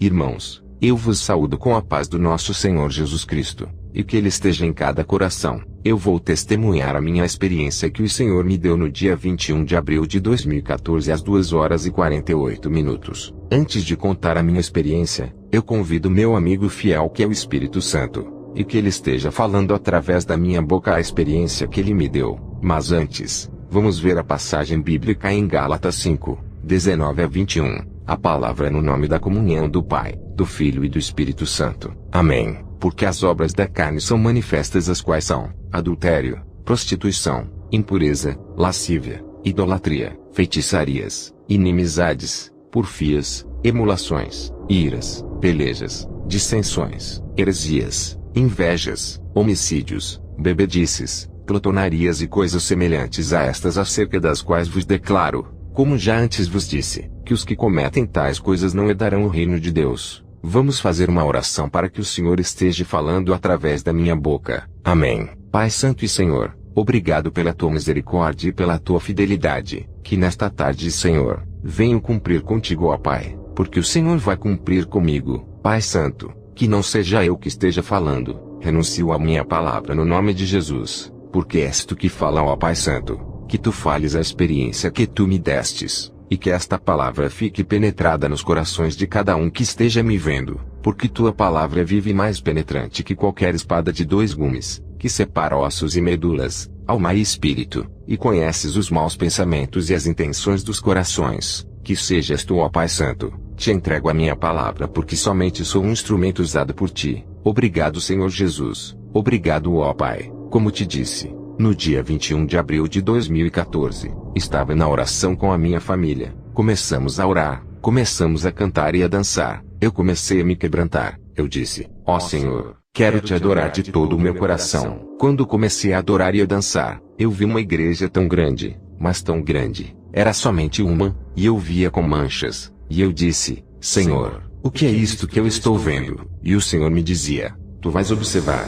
Irmãos, eu vos saúdo com a paz do nosso Senhor Jesus Cristo, e que Ele esteja em cada coração. Eu vou testemunhar a minha experiência que o Senhor me deu no dia 21 de abril de 2014 às 2h48. Antes de contar a minha experiência, eu convido meu amigo fiel que é o Espírito Santo, e que ele esteja falando através da minha boca a experiência que ele me deu. Mas antes, vamos ver a passagem bíblica em Gálatas 5, 19-21. A palavra é no nome da comunhão do Pai, do Filho e do Espírito Santo. Amém. Porque as obras da carne são manifestas, as quais são adultério, prostituição, impureza, lascívia, idolatria, feitiçarias, inimizades, porfias, emulações, iras, pelejas, dissensões, heresias, invejas, homicídios, bebedices, glotonarias e coisas semelhantes a estas, acerca das quais vos declaro, como já antes vos disse, que os que cometem tais coisas não herdarão o reino de Deus. Vamos fazer uma oração para que o Senhor esteja falando através da minha boca. Amém. Pai Santo e Senhor, obrigado pela tua misericórdia e pela tua fidelidade, que nesta tarde, Senhor, venho cumprir contigo, ó Pai, porque o Senhor vai cumprir comigo. Pai Santo, que não seja eu que esteja falando, renuncio à minha palavra no nome de Jesus, porque és tu que fala, ó Pai Santo, que tu fales a experiência que tu me destes. E que esta palavra fique penetrada nos corações de cada um que esteja me vendo, porque tua palavra é viva e mais penetrante que qualquer espada de 2 gumes, que separa ossos e medulas, alma e espírito, e conheces os maus pensamentos e as intenções dos corações. Que sejas tu, ó Pai Santo, te entrego a minha palavra, porque somente sou um instrumento usado por ti. Obrigado, Senhor Jesus. Obrigado, ó Pai. Como te disse, no dia 21 de abril de 2014, estava na oração com a minha família. Começamos a orar, começamos a cantar e a dançar. Eu comecei a me quebrantar. Eu disse: ó Senhor, quero te adorar de todo o meu coração. Quando comecei a adorar e a dançar, eu vi uma igreja tão grande, mas tão grande. Era somente uma, e eu via com manchas. E eu disse: Senhor, o que é isto que eu estou vendo? E o Senhor me dizia: tu vais observar.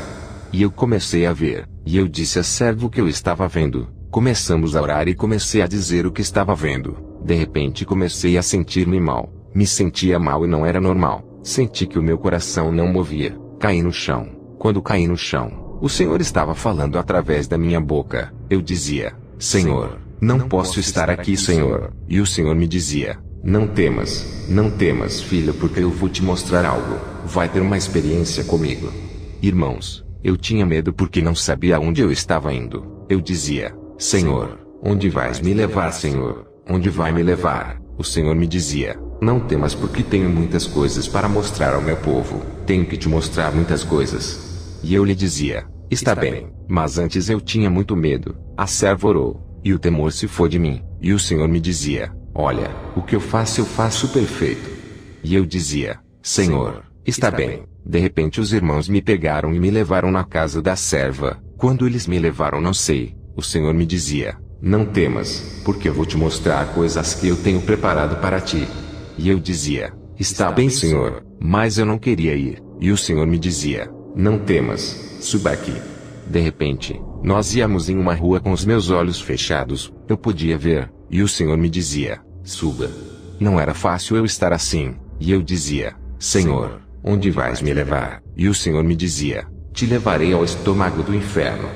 E eu comecei a ver, e eu disse a servo que eu estava vendo. Começamos a orar e comecei a dizer o que estava vendo. De repente comecei a sentir-me mal. Me sentia mal e não era normal. Senti que o meu coração não movia. Caí no chão. Quando caí no chão, o Senhor estava falando através da minha boca. Eu dizia: Senhor, não posso estar aqui, Senhor. E o Senhor me dizia: não temas, filha, porque eu vou te mostrar algo. Vai ter uma experiência comigo. Irmãos, eu tinha medo porque não sabia aonde eu estava indo. Eu dizia: Senhor, onde vais me levar, Senhor? Onde vai me levar? O Senhor me dizia: não temas, porque tenho muitas coisas para mostrar ao meu povo. Tenho que te mostrar muitas coisas. E eu lhe dizia: está bem. Mas antes eu tinha muito medo. A serva orou, e o temor se foi de mim. E o Senhor me dizia: olha, o que eu faço perfeito. E eu dizia: Senhor, está bem. De repente os irmãos me pegaram e me levaram na casa da serva. Quando eles me levaram, não sei, o Senhor me dizia: não temas, porque eu vou te mostrar coisas que eu tenho preparado para ti. E eu dizia: está bem, Senhor, mas eu não queria ir. E o Senhor me dizia: não temas, suba aqui. De repente, nós íamos em uma rua com os meus olhos fechados, eu podia ver, e o Senhor me dizia: suba. Não era fácil eu estar assim, e eu dizia: Senhor, onde vais me levar? E o Senhor me dizia: te levarei ao estômago do inferno.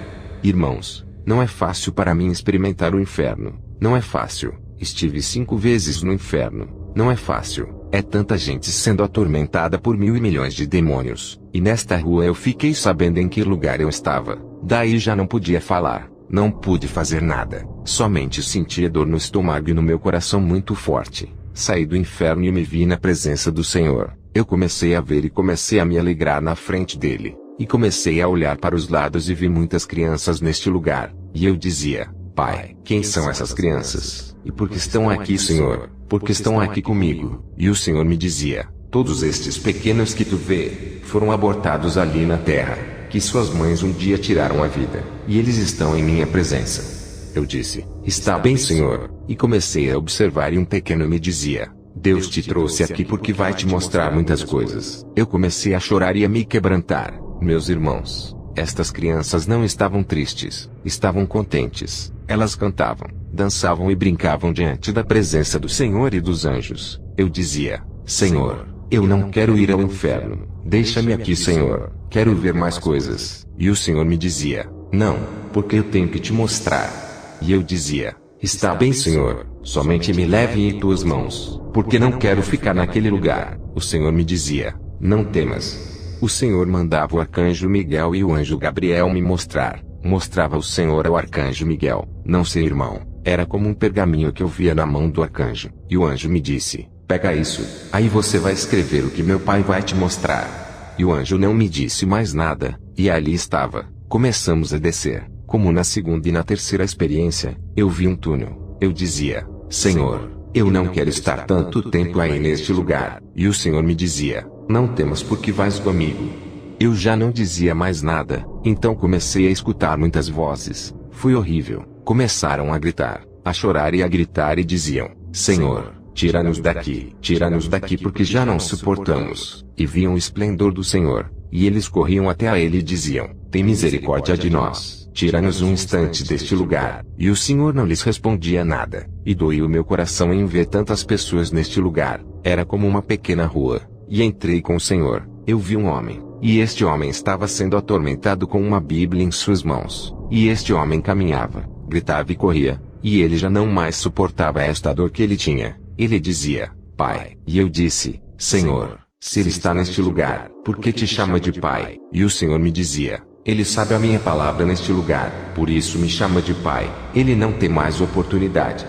Irmãos, não é fácil para mim experimentar o inferno. Não é fácil. Estive 5 vezes no inferno. Não é fácil. É tanta gente sendo atormentada por 1.000 e milhões de demônios. E nesta rua eu fiquei sabendo em que lugar eu estava. Daí já não podia falar. Não pude fazer nada. Somente sentia dor no estômago e no meu coração muito forte. Saí do inferno e me vi na presença do Senhor. Eu comecei a ver e comecei a me alegrar na frente dele. E comecei a olhar para os lados e vi muitas crianças neste lugar. E eu dizia: Pai, quem são essas crianças? E por que estão aqui, Senhor? Porque estão aqui comigo. E o Senhor me dizia: todos estes pequenos que tu vê, foram abortados ali na terra, que suas mães um dia tiraram a vida, e eles estão em minha presença. Eu disse: está bem, Senhor. E comecei a observar e um pequeno me dizia: Deus te trouxe aqui porque vai te mostrar muitas coisas. Eu comecei a chorar e a me quebrantar. Meus irmãos, estas crianças não estavam tristes, estavam contentes. Elas cantavam, dançavam e brincavam diante da presença do Senhor e dos anjos. Eu dizia: Senhor, eu não quero ir ao inferno. Deixa-me aqui, Senhor. Quero ver mais coisas. E o Senhor me dizia, não, porque eu tenho que te mostrar. E eu dizia, está bem, Senhor, somente me leve em tuas mãos, porque não quero ficar naquele lugar. O Senhor me dizia, não temas. O Senhor mandava o arcanjo Miguel e o anjo Gabriel me mostrar. Mostrava o Senhor ao arcanjo Miguel, não sei, irmão, era como um pergaminho que eu via na mão do arcanjo. E o anjo me disse, pega isso, aí você vai escrever o que meu pai vai te mostrar. E o anjo não me disse mais nada, e ali estava. Começamos a descer. Como na segunda e na terceira experiência, eu vi um túnel. Eu dizia, Senhor, eu não quero estar tanto tempo aí neste lugar. E o Senhor me dizia, não temas porque vais comigo. Eu já não dizia mais nada, então comecei a escutar muitas vozes. Foi horrível. Começaram a gritar, a chorar e a gritar e diziam, Senhor, tira-nos daqui porque já não suportamos. E viam o esplendor do Senhor, e eles corriam até a ele e diziam, tem misericórdia de nós, tira-nos um instante deste lugar. E o Senhor não lhes respondia nada, e doía o meu coração em ver tantas pessoas neste lugar. Era como uma pequena rua, e entrei com o Senhor. Eu vi um homem, e este homem estava sendo atormentado com uma Bíblia em suas mãos, e este homem caminhava, gritava e corria, e ele já não mais suportava esta dor que ele tinha. Ele dizia, Pai. E eu disse, Senhor, se ele está neste lugar, por que te chama de Pai? E o Senhor me dizia, ele sabe a minha palavra neste lugar, por isso me chama de Pai. Ele não tem mais oportunidade.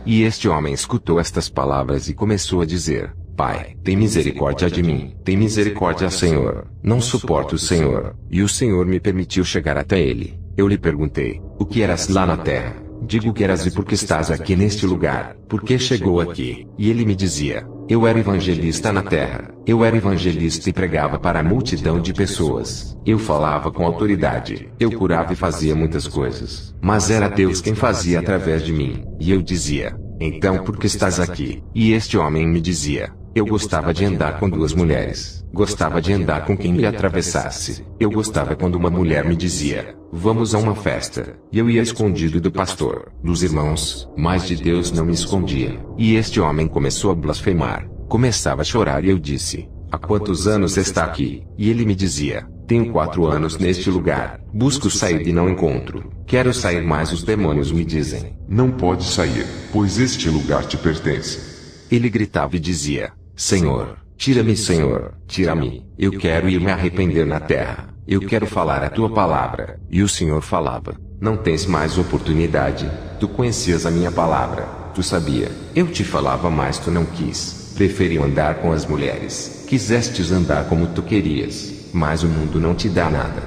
E este homem escutou estas palavras e começou a dizer, Pai, tem misericórdia de mim, tem misericórdia, Senhor, não suporto o Senhor. E o Senhor me permitiu chegar até ele. Eu lhe perguntei, o que eras lá na terra? Digo que eras e por que estás aqui neste lugar? Por que chegou aqui? E ele me dizia, eu era evangelista na terra. Eu era evangelista e pregava para a multidão de pessoas. Eu falava com autoridade. Eu curava e fazia muitas coisas. Mas era Deus quem fazia através de mim. E eu dizia, então por que estás aqui? E este homem me dizia, eu gostava de andar com duas mulheres. Gostava de andar com quem me atravessasse. Eu gostava quando uma mulher me dizia, vamos a uma festa. E eu ia escondido do pastor, dos irmãos, mas de Deus não me escondia. E este homem começou a blasfemar. Começava a chorar e eu disse, há quantos anos está aqui? E ele me dizia, tenho 4 anos neste lugar. Busco sair e não encontro. Quero sair, mas os demônios me dizem, não pode sair, pois este lugar te pertence. Ele gritava e dizia, Senhor, tira-me, Senhor, tira-me. Eu quero ir me arrepender na terra. Eu quero falar a tua palavra. E o Senhor falava, não tens mais oportunidade. Tu conhecias a minha palavra. Tu sabia. Eu te falava, mas tu não quis. Preferiu andar com as mulheres. Quisestes andar como tu querias. Mas o mundo não te dá nada.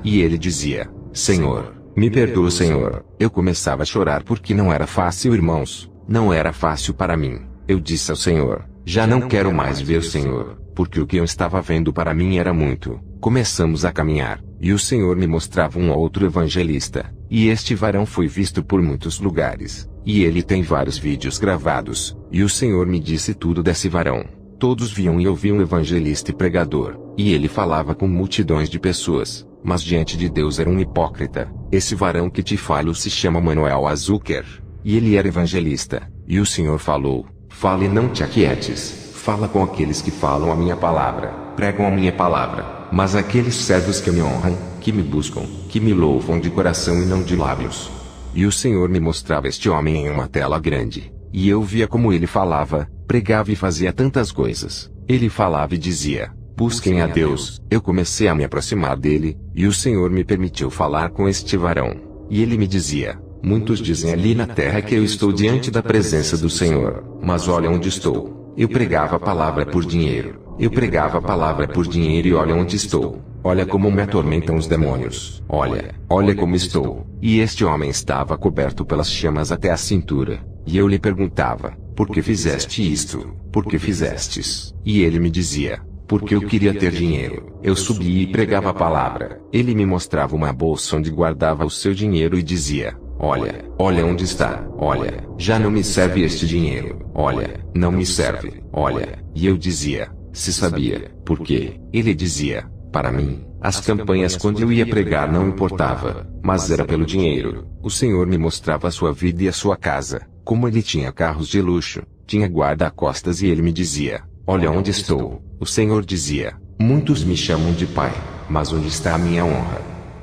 E ele dizia, Senhor, me perdoa, Senhor. Eu começava a chorar porque não era fácil, irmãos. Não era fácil para mim. Eu disse ao Senhor, já não quero mais ver o Senhor, porque o que eu estava vendo para mim era muito. Começamos a caminhar, e o Senhor me mostrava um outro evangelista, e este varão foi visto por muitos lugares, e ele tem vários vídeos gravados, e o Senhor me disse tudo desse varão. Todos viam e ouviam um evangelista e pregador, e ele falava com multidões de pessoas, mas diante de Deus era um hipócrita. Esse varão que te falo se chama Manuel Azuker, e ele era evangelista, e o Senhor falou, fala e não te aquietes, fala com aqueles que falam a minha palavra, pregam a minha palavra, mas aqueles servos que me honram, que me buscam, que me louvam de coração e não de lábios. E o Senhor me mostrava este homem em uma tela grande, e eu via como ele falava, pregava e fazia tantas coisas. Ele falava e dizia, busquem a Deus. Eu comecei a me aproximar dele, e o Senhor me permitiu falar com este varão. E ele me dizia, muitos dizem ali na terra que eu estou diante da presença do Senhor, mas olha onde estou. Eu pregava a palavra por dinheiro. Eu pregava a palavra por dinheiro e olha onde estou. Olha como me atormentam os demônios. Olha como estou. E este homem estava coberto pelas chamas até a cintura. E eu lhe perguntava, por que fizeste isto? Por que fizestes? E ele me dizia, porque eu queria ter dinheiro. Eu subia e pregava a palavra. Ele me mostrava uma bolsa onde guardava o seu dinheiro e dizia, olha onde está. Olha, já não me serve este dinheiro. Olha, não me serve. Olha. E eu dizia, se sabia. Por quê? Ele dizia, para mim, as campanhas quando eu ia pregar não importava, mas era pelo dinheiro. O Senhor me mostrava a sua vida e a sua casa, como ele tinha carros de luxo, tinha guarda-costas e ele me dizia, olha onde estou. O Senhor dizia, muitos me chamam de Pai, mas onde está a minha honra?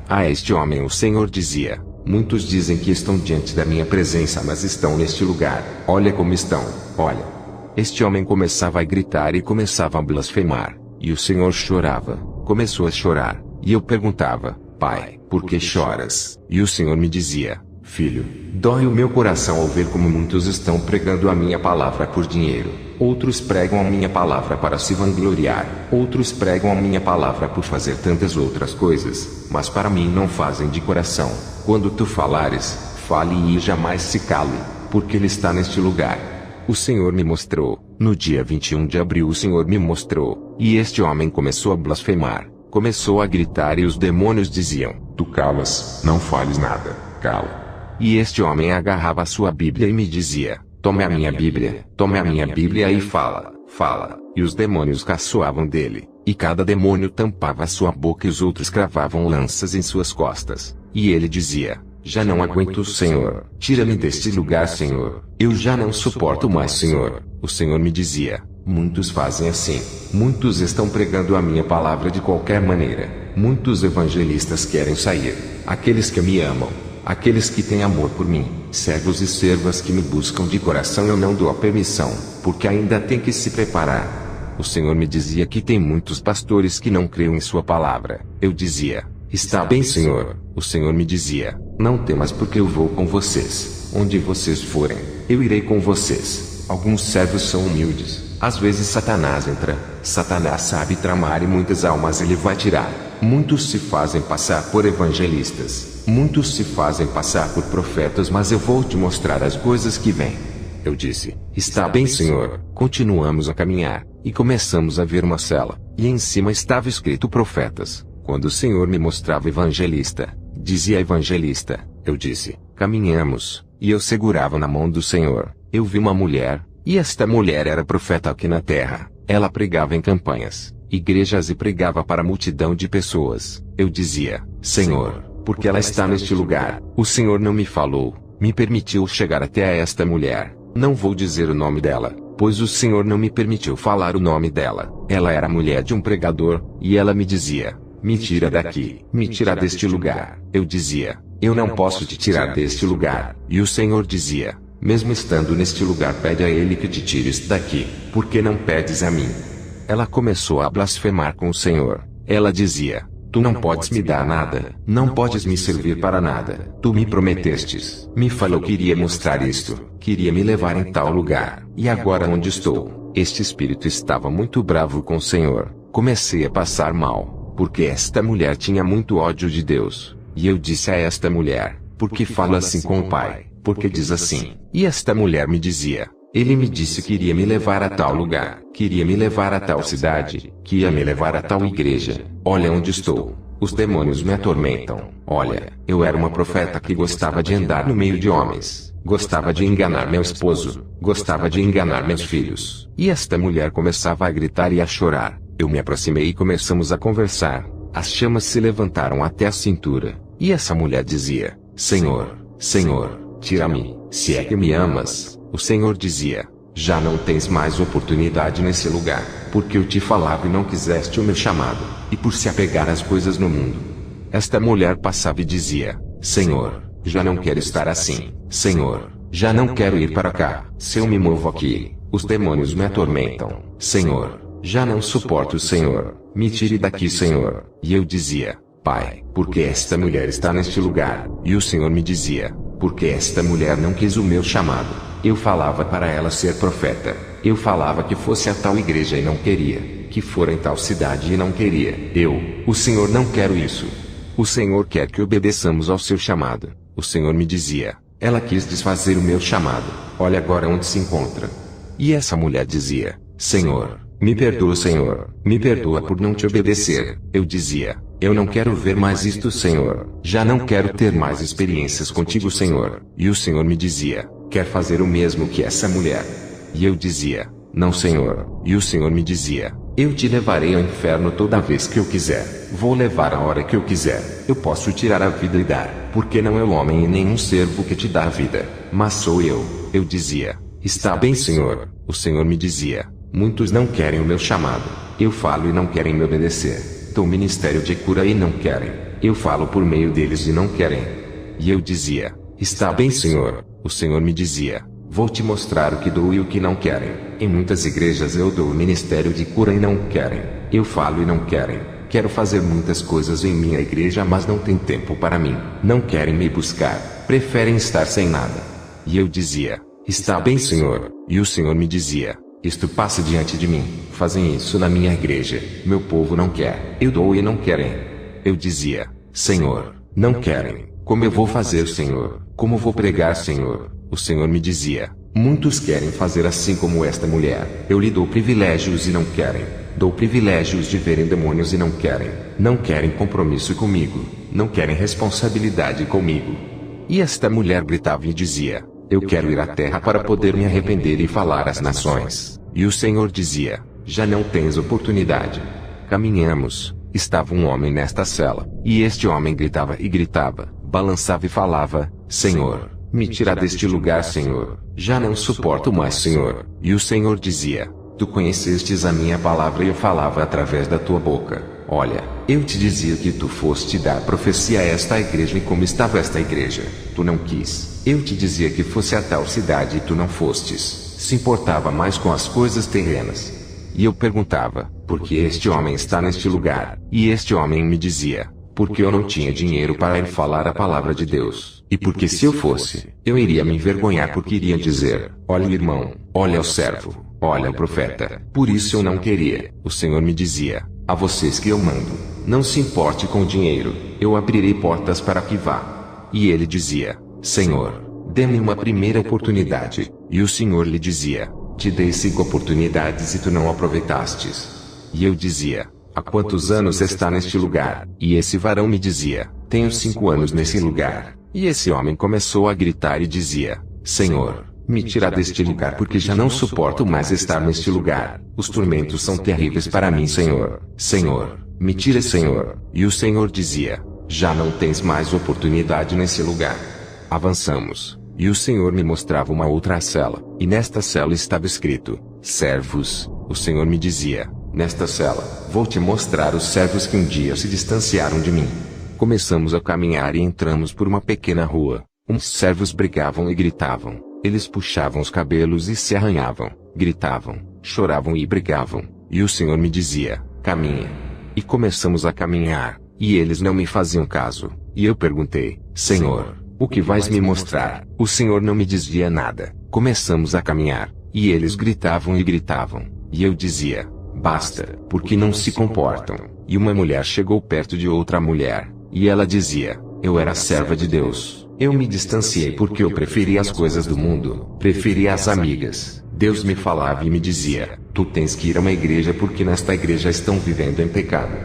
A este homem o Senhor dizia, muitos dizem que estão diante da minha presença, mas estão neste lugar. Olha como estão, olha. Este homem começava a gritar e começava a blasfemar, e o Senhor chorava, começou a chorar, e eu perguntava, Pai, por que choras? E o Senhor me dizia, Filho, dói o meu coração ao ver como muitos estão pregando a minha palavra por dinheiro. Outros pregam a minha palavra para se vangloriar. Outros pregam a minha palavra por fazer tantas outras coisas, mas para mim não fazem de coração. Quando tu falares, fale e jamais se cale, porque Ele está neste lugar. O Senhor me mostrou, no dia 21 de abril o Senhor me mostrou, e este homem começou a blasfemar, começou a gritar e os demônios diziam, tu calas, não fales nada, cala. E este homem agarrava a sua Bíblia e me dizia, tome a minha Bíblia e fala, fala. E os demônios caçoavam dele, e cada demônio tampava a sua boca e os outros cravavam lanças em suas costas. E ele dizia, já não aguento, Senhor, tira-me deste lugar, Senhor, eu já não suporto mais, Senhor. O Senhor me dizia, muitos fazem assim, muitos estão pregando a minha palavra de qualquer maneira, muitos evangelistas querem sair, aqueles que me amam, aqueles que têm amor por mim, servos e servas que me buscam de coração eu não dou a permissão, porque ainda tem que se preparar. O Senhor me dizia que tem muitos pastores que não creem em sua palavra. Eu dizia, está bem, Senhor. O Senhor me dizia, não temas porque eu vou com vocês. Onde vocês forem, eu irei com vocês. Alguns servos são humildes. Às vezes Satanás entra. Satanás sabe tramar e muitas almas ele vai tirar. Muitos se fazem passar por evangelistas. Muitos se fazem passar por profetas, mas eu vou te mostrar as coisas que vêm. Eu disse, está bem, Senhor. Continuamos a caminhar, e começamos a ver uma cela, e em cima estava escrito profetas. Quando o Senhor me mostrava evangelista, dizia evangelista, eu disse, caminhamos, e eu segurava na mão do Senhor. Eu vi uma mulher, e esta mulher era profeta aqui na terra. Ela pregava em campanhas, igrejas e pregava para a multidão de pessoas. Eu dizia, Senhor, porque ela está neste lugar. O Senhor não me falou, me permitiu chegar até esta mulher. Não vou dizer o nome dela, pois o Senhor não me permitiu falar o nome dela. Ela era mulher de um pregador, e ela me dizia, me tira daqui, me tira deste lugar. Eu dizia, eu não posso te tirar deste lugar. E o Senhor dizia, mesmo estando neste lugar, pede a Ele que te tires daqui, porque não pedes a mim. Ela começou a blasfemar com o Senhor. Ela dizia, tu não podes me dar nada, não podes me servir para nada. Tu me prometestes, me falou que iria mostrar isto, queria me levar em tal lugar. E agora onde estou? Este espírito estava muito bravo com o Senhor. Comecei a passar mal, porque esta mulher tinha muito ódio de Deus. E eu disse a esta mulher, por que fala assim com o Pai? Porque diz assim. E esta mulher me dizia, ele me disse que iria me levar a tal lugar, queria me levar a tal cidade, que ia me levar a tal igreja. Olha onde estou. Os demônios me atormentam. Olha, eu era uma profeta que gostava de andar no meio de homens. Gostava de enganar meu esposo. Gostava de enganar meus filhos. E esta mulher começava a gritar e a chorar. Eu me aproximei e começamos a conversar. As chamas se levantaram até a cintura. E essa mulher dizia, Senhor, Senhor, tira-me, se é que me amas. O Senhor dizia, já não tens mais oportunidade nesse lugar, porque eu te falava e não quiseste o meu chamado, e por se apegar às coisas no mundo. Esta mulher passava e dizia, Senhor, já não quero estar assim, Senhor, já não quero ir para cá. Se eu me movo aqui, os demônios me atormentam. Senhor, já não suporto o Senhor, me tire daqui, Senhor. E eu dizia, Pai, porque esta mulher está neste lugar? E o Senhor me dizia, porque esta mulher não quis o meu chamado. Eu falava para ela ser profeta. Eu falava que fosse a tal igreja e não queria. Que fora em tal cidade e não queria. O Senhor não quero isso. O Senhor quer que obedeçamos ao seu chamado. O Senhor me dizia, ela quis desfazer o meu chamado. Olha agora onde se encontra. E essa mulher dizia, Senhor, me perdoa, Senhor, me perdoa por não te obedecer. Eu dizia, eu não quero ver mais isto, Senhor. Já não quero ter mais experiências contigo, Senhor. E o Senhor me dizia, quer fazer o mesmo que essa mulher? E eu dizia, não, Senhor. E o Senhor me dizia, eu te levarei ao inferno toda vez que eu quiser. Vou levar a hora que eu quiser. Eu posso tirar a vida e dar, porque não é o homem e nem um servo que te dá a vida, mas sou eu. Eu dizia, está bem, Senhor. O Senhor me dizia, Muitos não querem o meu chamado. Eu falo e não querem me obedecer. Dou ministério de cura e não querem. Eu falo por meio deles e não querem. E eu dizia: está bem, Senhor. O Senhor me dizia: vou te mostrar o que dou e o que não querem. Em muitas igrejas eu dou o ministério de cura e não querem. Eu falo e não querem. Quero fazer muitas coisas em minha igreja, mas não tem tempo para mim. Não querem me buscar. Preferem estar sem nada. E eu dizia: está bem, Senhor. E o Senhor me dizia: isto passa diante de mim. Fazem isso na minha igreja. Meu povo não quer. Eu dou e não querem. Eu dizia: Senhor, não querem. Como eu vou fazer, Senhor? Como vou pregar, Senhor? O Senhor me dizia: muitos querem fazer assim como esta mulher. Eu lhe dou privilégios e não querem. Dou privilégios de verem demônios e não querem. Não querem compromisso comigo. Não querem responsabilidade comigo. E esta mulher gritava e dizia: eu quero ir à terra para poder me arrepender e falar às nações. E o Senhor dizia: já não tens oportunidade. Caminhamos. Estava um homem nesta cela. E este homem gritava e gritava, balançava e falava: Senhor, me tira deste lugar, Senhor. Já não suporto mais, Senhor. E o Senhor dizia: tu conhecestes a minha palavra e eu falava através da tua boca. Olha, eu te dizia que tu foste dar profecia a esta igreja e como estava esta igreja. Tu não quis. Eu te dizia que fosse a tal cidade e tu não fostes. Se importava mais com as coisas terrenas. E eu perguntava: por que este homem está neste lugar? E este homem me dizia: porque eu não tinha dinheiro para ir falar a palavra de Deus. E porque se eu fosse, eu iria me envergonhar porque iria dizer: olha o irmão, olha o servo, olha o profeta. Por isso eu não queria. O Senhor me dizia: a vocês que eu mando, não se importe com o dinheiro, eu abrirei portas para que vá. E ele dizia: Senhor, dê-me uma primeira oportunidade. E o Senhor lhe dizia: te dei 5 oportunidades e tu não aproveitastes. E eu dizia: há quantos anos está neste lugar? E esse varão me dizia: tenho 5 anos nesse lugar. E esse homem começou a gritar e dizia: Senhor, me tira deste lugar porque já não suporto mais estar neste lugar. Os tormentos são terríveis para mim, Senhor. Senhor, me tira, Senhor. E o Senhor dizia: já não tens mais oportunidade nesse lugar. Avançamos. E o Senhor me mostrava uma outra cela. E nesta cela estava escrito: servos. O Senhor me dizia: nesta cela, vou te mostrar os servos que um dia se distanciaram de mim. Começamos a caminhar e entramos por uma pequena rua. Uns servos brigavam e gritavam. Eles puxavam os cabelos e se arranhavam. Gritavam, choravam e brigavam. E o Senhor me dizia: caminha. E começamos a caminhar. E eles não me faziam caso. E eu perguntei: Senhor, o que vais me mostrar? O Senhor não me dizia nada. Começamos a caminhar. E eles gritavam e gritavam. E eu dizia: basta, porque não se comportam. E uma mulher chegou perto de outra mulher. E ela dizia: eu era serva de Deus. Eu me distanciei porque eu preferia as coisas do mundo. Preferia as amigas. Deus me falava e me dizia: tu tens que ir a uma igreja porque nesta igreja estão vivendo em pecado.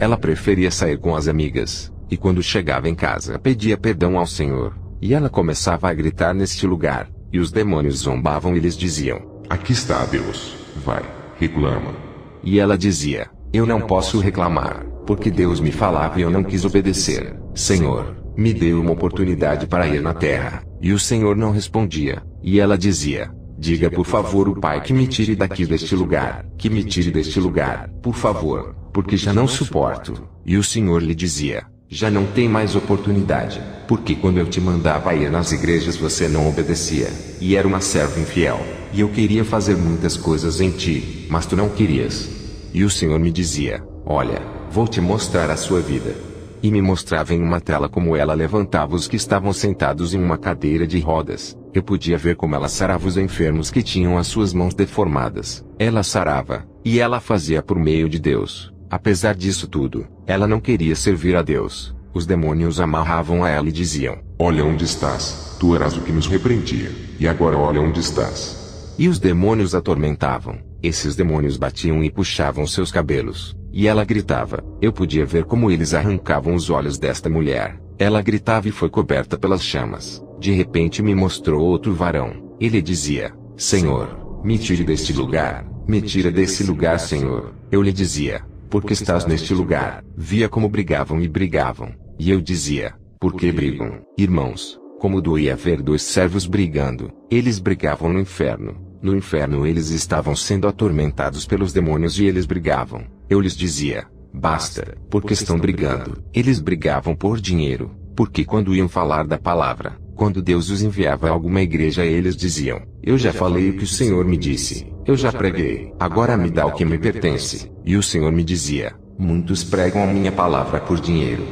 Ela preferia sair com as amigas. E quando chegava em casa pedia perdão ao Senhor. E ela começava a gritar neste lugar. E os demônios zombavam e lhes diziam: aqui está Deus. Vai, reclama. E ela dizia: eu não posso reclamar, porque Deus me falava e eu não quis obedecer. Senhor, me dê uma oportunidade para ir na terra. E o Senhor não respondia. E ela dizia: diga por favor o Pai que me tire daqui deste lugar. Que me tire deste lugar, por favor, porque já não suporto. E o Senhor lhe dizia: já não tem mais oportunidade, porque quando eu te mandava ir nas igrejas você não obedecia, e era uma serva infiel, e eu queria fazer muitas coisas em ti, mas tu não querias. E o Senhor me dizia: olha, vou te mostrar a sua vida. E me mostrava em uma tela como ela levantava os que estavam sentados em uma cadeira de rodas. Eu podia ver como ela sarava os enfermos que tinham as suas mãos deformadas. Ela sarava, e ela fazia por meio de Deus. Apesar disso tudo, ela não queria servir a Deus. Os demônios amarravam a ela e diziam: olha onde estás, tu eras o que nos repreendia, e agora olha onde estás. E os demônios atormentavam. Esses demônios batiam e puxavam seus cabelos. E ela gritava. Eu podia ver como eles arrancavam os olhos desta mulher. Ela gritava e foi coberta pelas chamas. De repente me mostrou outro varão. Ele dizia: Senhor, me tire deste lugar. Me tira desse lugar, Senhor. Eu lhe dizia: por que estás neste lugar? Via como brigavam e brigavam. E eu dizia: por que brigam? Irmãos, como doía ver 2 servos brigando. Eles brigavam no inferno. No inferno eles estavam sendo atormentados pelos demônios e eles brigavam. Eu lhes dizia: basta, porque estão brigando. Eles brigavam por dinheiro, porque quando iam falar da palavra, quando Deus os enviava a alguma igreja eles diziam: eu já falei o que o Senhor me disse, eu já preguei, agora me dá o que me pertence. E o Senhor me dizia: muitos pregam a minha palavra por dinheiro.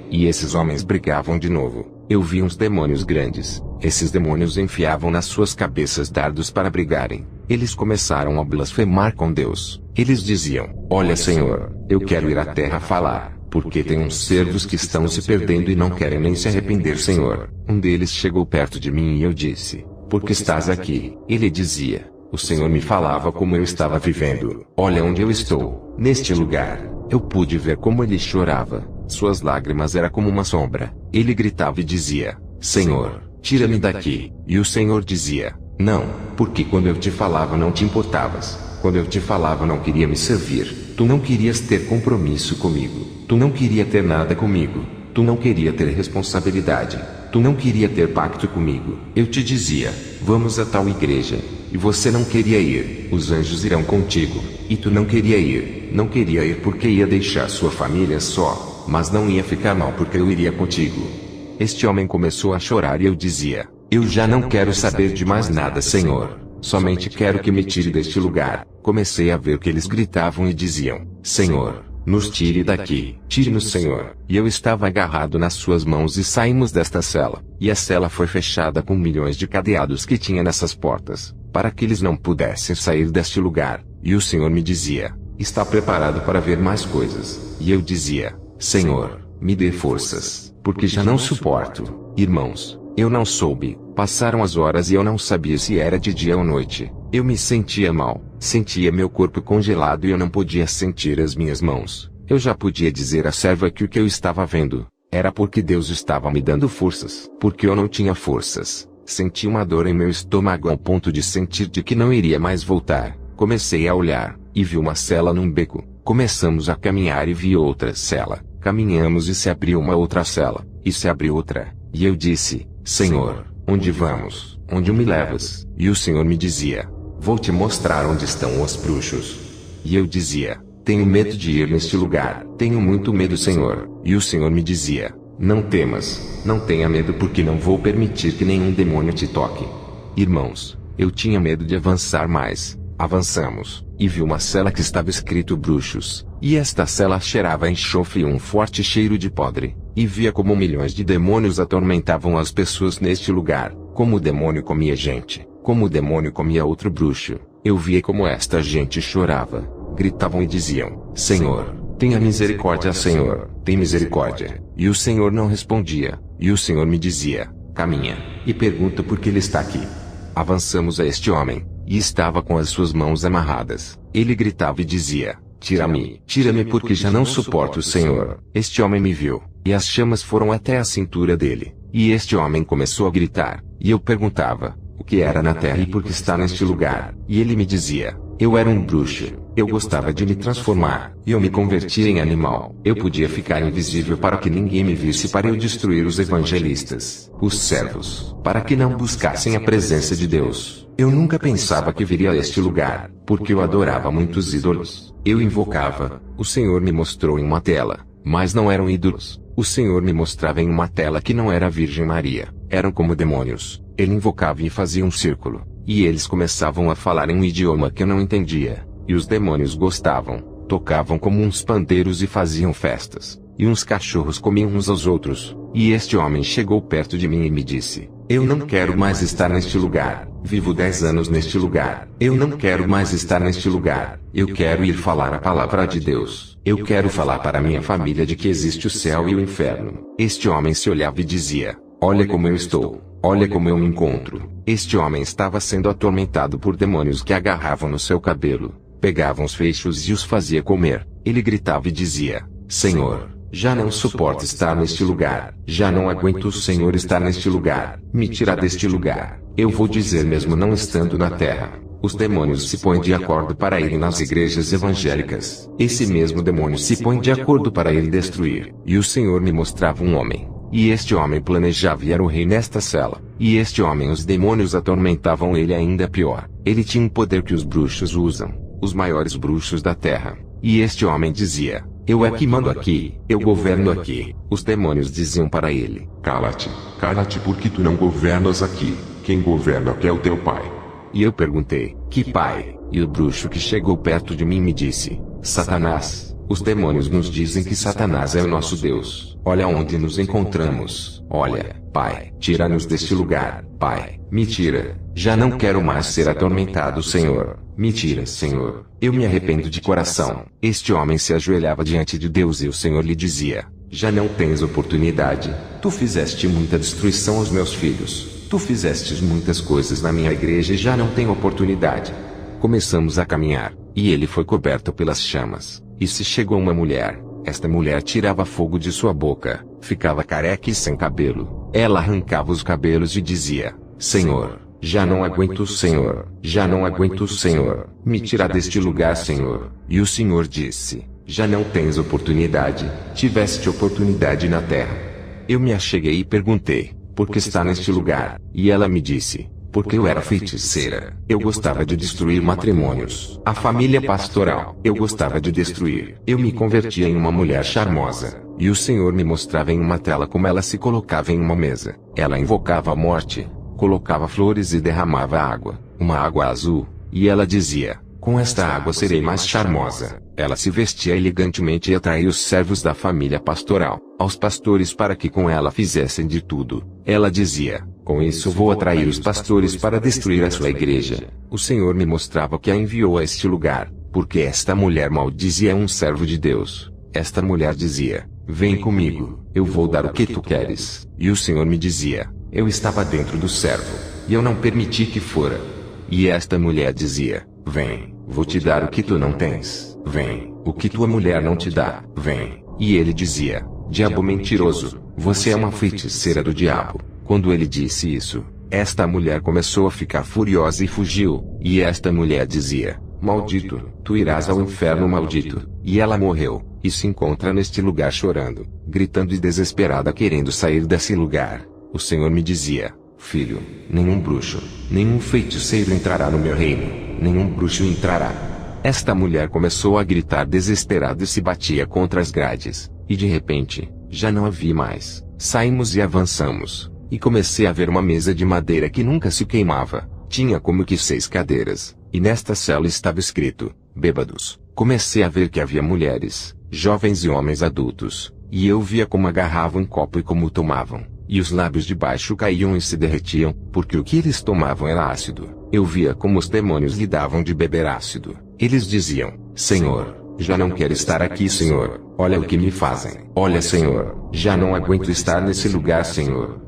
E esses homens brigavam de novo. Eu vi uns demônios grandes. Esses demônios enfiavam nas suas cabeças dardos para brigarem. Eles começaram a blasfemar com Deus. Eles diziam: olha, Senhor, eu quero ir à terra falar, porque tem uns servos que estão se perdendo e não querem nem se arrepender, Senhor. Um deles chegou perto de mim e eu disse: por que estás aqui? Ele dizia: o Senhor me falava como eu estava vivendo. Olha onde eu estou, neste lugar. Eu pude ver como ele chorava. Suas lágrimas eram como uma sombra. Ele gritava e dizia: Senhor, tira-me daqui. E o Senhor dizia: não, porque quando eu te falava não te importavas. Quando eu te falava não queria me servir. Tu não querias ter compromisso comigo. Tu não queria ter nada comigo. Tu não queria ter responsabilidade. Tu não queria ter pacto comigo. Eu te dizia: vamos a tal igreja. E você não queria ir. Os anjos irão contigo. E tu não queria ir. Não queria ir porque ia deixar sua família só. Mas não ia ficar mal porque eu iria contigo. Este homem começou a chorar e eu dizia: eu já não quero saber de mais nada, Senhor. Somente quero que me tire deste lugar. Comecei a ver que eles gritavam e diziam: Senhor, nos tire daqui. Tire-nos, Senhor. E eu estava agarrado nas suas mãos e saímos desta cela. E a cela foi fechada com milhões de cadeados que tinha nessas portas, para que eles não pudessem sair deste lugar. E o Senhor me dizia: está preparado para ver mais coisas. E eu dizia: Senhor, me dê forças, porque já não suporto. Irmãos, eu não soube. Passaram as horas e eu não sabia se era de dia ou noite. Eu me sentia mal, sentia meu corpo congelado e eu não podia sentir as minhas mãos. Eu já podia dizer à serva que o que eu estava vendo era porque Deus estava me dando forças. Porque eu não tinha forças. Senti uma dor em meu estômago ao ponto de sentir de que não iria mais voltar. Comecei a olhar, e vi uma cela num beco. Começamos a caminhar e vi outra cela. Caminhamos e se abriu uma outra cela, e se abriu outra. E eu disse: Senhor, onde vamos? Onde me levas? E o Senhor me dizia: vou te mostrar onde estão os bruxos. E eu dizia: tenho medo de ir neste lugar. Tenho muito medo, Senhor. E o Senhor me dizia: não temas, não tenha medo porque não vou permitir que nenhum demônio te toque. Irmãos, eu tinha medo de avançar mais. Avançamos, e vi uma cela que estava escrito bruxos, e esta cela cheirava a enxofre e um forte cheiro de podre, e via como milhões de demônios atormentavam as pessoas neste lugar, como o demônio comia gente, como o demônio comia outro bruxo. Eu via como esta gente chorava, gritavam e diziam: Senhor, tenha misericórdia, Senhor, tem misericórdia. E o Senhor não respondia, e o Senhor me dizia: caminha, e pergunta por que ele está aqui. Avançamos a este homem, e estava com as suas mãos amarradas. Ele gritava e dizia: tira-me, tira-me porque já não suporto o Senhor. Este homem me viu, e as chamas foram até a cintura dele. E este homem começou a gritar, e eu perguntava: o que era na terra e por que está neste lugar? E ele me dizia: eu era um bruxo. Eu gostava de me transformar, e eu me converti em animal. Eu podia ficar invisível para que ninguém me visse para eu destruir os evangelistas, os servos, para que não buscassem a presença de Deus. Eu nunca pensava que viria a este lugar, porque eu adorava muitos ídolos. Eu invocava, o Senhor me mostrou em uma tela, mas não eram ídolos. O Senhor me mostrava em uma tela que não era a Virgem Maria, eram como demônios. Ele invocava e fazia um círculo, e eles começavam a falar em um idioma que eu não entendia. E os demônios gostavam, tocavam como uns pandeiros e faziam festas, e uns cachorros comiam uns aos outros. E este homem chegou perto de mim e me disse: eu não quero mais estar neste lugar. Vivo 10 anos neste lugar. Eu não quero mais estar neste lugar. Eu quero ir falar a palavra de Deus. Eu quero falar para minha família de que existe o céu e o inferno. Este homem se olhava e dizia: olha como eu estou. Olha como eu me encontro. Este homem estava sendo atormentado por demônios que agarravam no seu cabelo, pegavam os feixes e os fazia comer. Ele gritava e dizia: Senhor, já não suporto estar neste lugar. Já não aguento o Senhor estar neste lugar. Me tira deste lugar. Eu vou dizer mesmo não estando na terra. Os demônios se põem de acordo para irem nas igrejas evangélicas. Esse mesmo demônio se põe de acordo para ele destruir. E o Senhor me mostrava um homem. E este homem planejava e era o rei nesta cela. E este homem os demônios atormentavam ele ainda pior. Ele tinha um poder que os bruxos usam, os maiores bruxos da terra. E este homem dizia: eu é que mando aqui, eu governo aqui. Os demônios diziam para ele: cala-te, cala-te porque tu não governas aqui. Quem governa aqui é o teu pai. E eu perguntei: que pai? E o bruxo que chegou perto de mim me disse: Satanás. Os demônios nos dizem que Satanás é o nosso Deus. Olha onde nos encontramos. Olha, Pai, tira-nos deste lugar. Pai, me tira. Já não quero mais ser atormentado, Senhor. Me tira, Senhor. Eu me arrependo de coração. Este homem se ajoelhava diante de Deus e o Senhor lhe dizia: já não tens oportunidade. Tu fizeste muita destruição aos meus filhos. Tu fizestes muitas coisas na minha igreja e já não tem oportunidade. Começamos a caminhar, e ele foi coberto pelas chamas. E se chegou uma mulher, esta mulher tirava fogo de sua boca, ficava careca e sem cabelo. Ela arrancava os cabelos e dizia: Senhor, já não aguento, Senhor, já não aguento, Senhor, me tira deste lugar, Senhor. E o Senhor disse: já não tens oportunidade, tiveste oportunidade na terra. Eu me acheguei e perguntei: por que está neste lugar? E ela me disse: porque eu era feiticeira. Eu gostava de destruir matrimônios. A família pastoral. Eu gostava de destruir. Eu me convertia em uma mulher charmosa. E o Senhor me mostrava em uma tela como ela se colocava em uma mesa. Ela invocava a morte, colocava flores e derramava água, uma água azul. E ela dizia: com esta água serei mais charmosa. Ela se vestia elegantemente e atraía os servos da família pastoral, aos pastores para que com ela fizessem de tudo. Ela dizia: com isso vou atrair os pastores para destruir a sua igreja. O Senhor me mostrava que a enviou a este lugar, porque esta mulher maldizia um servo de Deus. Esta mulher dizia: vem comigo, eu vou dar o que tu queres. E o Senhor me dizia: eu estava dentro do servo, e eu não permiti que fora. E esta mulher dizia: vem, vou te dar o que tu não tens. Vem, o que tua mulher não te dá. Vem. E ele dizia: diabo mentiroso, você é uma feiticeira do diabo. Quando ele disse isso, esta mulher começou a ficar furiosa e fugiu. E esta mulher dizia: maldito, tu irás ao inferno, maldito. E ela morreu, e se encontra neste lugar chorando, gritando e desesperada querendo sair desse lugar. O Senhor me dizia: filho, nenhum bruxo, nenhum feiticeiro entrará no meu reino, nenhum bruxo entrará. Esta mulher começou a gritar desesperada e se batia contra as grades, e de repente, já não a vi mais. Saímos e avançamos, e comecei a ver uma mesa de madeira que nunca se queimava, tinha como que 6 cadeiras, e nesta cela estava escrito: bêbados. Comecei a ver que havia mulheres, jovens e homens adultos, e eu via como agarravam um copo e como tomavam. E os lábios de baixo caíam e se derretiam, porque o que eles tomavam era ácido. Eu via como os demônios lhe davam de beber ácido. Eles diziam: Senhor, já não quero estar aqui, Senhor. Olha o que me fazem. Olha, Senhor, já não aguento estar nesse lugar, Senhor.